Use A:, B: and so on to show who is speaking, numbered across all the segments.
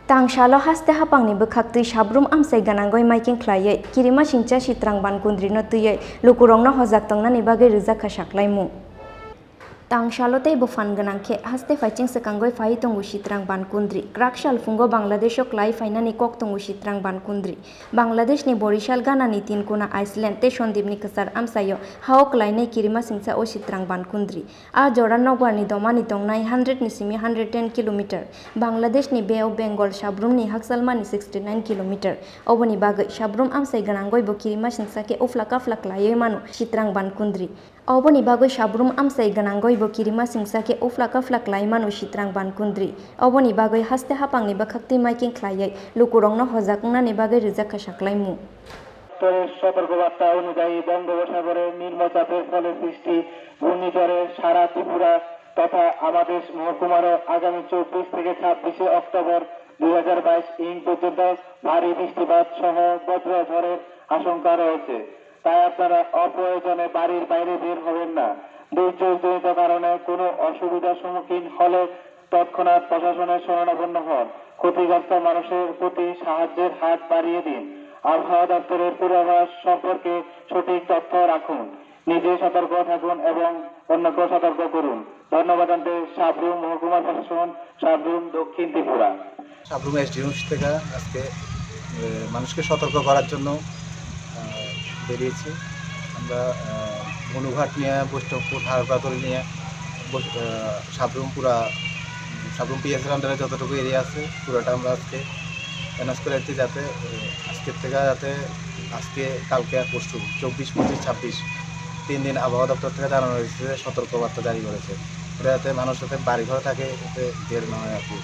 A: Tangshalo haste hapangni bkhakti Sabroom amsai Gwnangwi maiking khlaiye kirima singcha Sitrang Bangkundri no tuye lukurongno hojak tongnani bagui rijak khasaklaimu. Tangshalote bo Phan gwnangkhe haste faiching sakangoi fai tongu Sitrang Bangkundri krakshal fungo Bangladesh klai fainani kok tongu Sitrang Bangkundri Bangladesh ni Borishal ganani tinkuna Iceland te sondipni kasar amsayo haok lainai kirima singcha o Sitrang Bangkundri a jora nogwarni domani tongnai 100 ni simi 110 km Bangladesh ni Bay of Bengal Sabroom ni haksalmani 69 km oboni bagui Sabroom amsai Gwnangwi bo kirima singcha ke uflaka flaklai mano Sitrang Bangkundri oboni bagui Sabroom amsai Gwnangwi bo kirima singsa ke uflaka flaklai mano Sitrang Bangkundri oboni bagui haste hapangni bakhakti maiking khlaiye lukurongno hojaknani bagui rijak khasaklaimu.
B: সতর্কবার্তা অনুযায়ী বঙ্গোপসাগরে নিম্নচাপের ফলে সৃষ্টি ঘূর্ণিঝড়ে সারা ত্রিপুরা তথা আমাদের মহকুমারও আগামী 24 থেকে 26 অক্টোবর 2022 পর্যন্ত ভারী বৃষ্টিপাত সহ বজ্রঝড়ের আশঙ্কা রয়েছে। তাই আপনারা অপ্রয়োজনে বাড়ির বাইরে বের হবেন না। দুর্যোগজনিত কারণে কোনো অসুবিধার সম্মুখীন হলে তৎক্ষণাৎ প্রশাসনের শরণাপন্ন হন। ক্ষতিগ্রস্ত মানুষের প্রতি সাহায্যের হাত বাড়িয়ে দিন। আবহাওয়া দপ্তরের পূর্বাভাস সম্পর্কে সঠিক তথ্য রাখুন। নিজে সতর্ক থাকুন এবং অন্যকে সতর্ক করুন। ধন্যবাদ জানাতে সাবরুম মহকুমা প্রশাসন, সাবরুম দক্ষিণ ত্রিপুরা।
C: সাবরুম এসডিএম থেকে আজকে মানুষকে সতর্ক করার জন্য বেরিয়েছি। আমরা মনুঘাট নিয়ে বৈষ্ণবপুর হারপাতলি নিয়ে সাবরুম সাবরুম পিএসের আন্ডারে যতটুকু এরিয়া আছে পুরোটা আমরা আজকে অ্যানাউন্স করে যাচ্ছি যাতে আজকের থেকে আজকে কালকে আর পরশু 24, 25, 26 3 দিন আবহাওয়া দপ্তর থেকে জানানো হয়েছে সতর্কবার্তা জারি করেছে যাতে মানুষ যাতে বাড়িঘর থাকে এতে বের না হয় আর কি।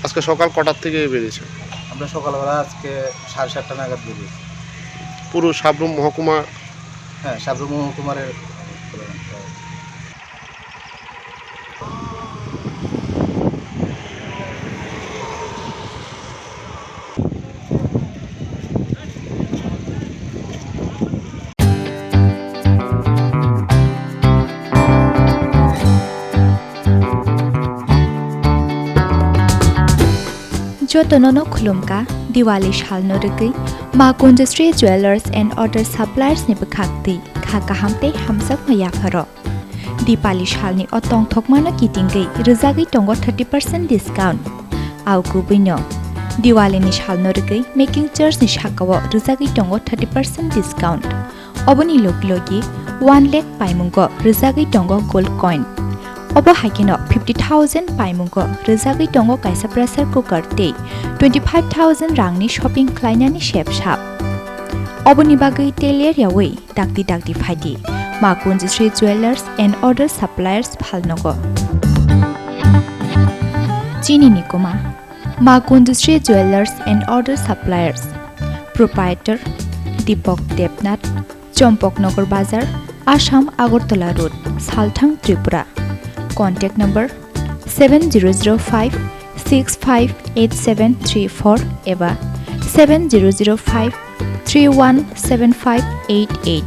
D: আজকে সকাল কটার থেকে বেরিয়েছে?
C: আমরা সকালবেলা আজকে 7:30 নাগাদ বেরিয়েছি।
D: পুরো সাবরুম মহকুমা?
C: হ্যাঁ, Sabroom মহকুমারের
E: Jotonono khulumka Diwali shalno rugui Bangkundri Jewelers and Other Suppliers ni bakhakti khakahamte hamsak maya pharo Diwali shalni otong thokmano kitingei rijagui tongo 30% discount au kubino Diwali ni shalno rugui making charge ni shakawo rijagui tongo 30% discount oboni loglogi 1 lakh paimungo rijagui tongo gold coin Obo haikino 50,000 paimungo rijagui tongo kaisa pressure cooker te 25,000 rangni shopping khlainani shep shap Oboni bagui teler yawi dakti phaidi Bangkundri Jewelers and Other Suppliers phalnogo Chini nikoma Bangkundri Jewelers and Other Suppliers Proprietor Deepak Debnath Chompoknagar Bazar Assam Agartala Road Salthang Tripura Contact number 7005 658734 eba 7005 317588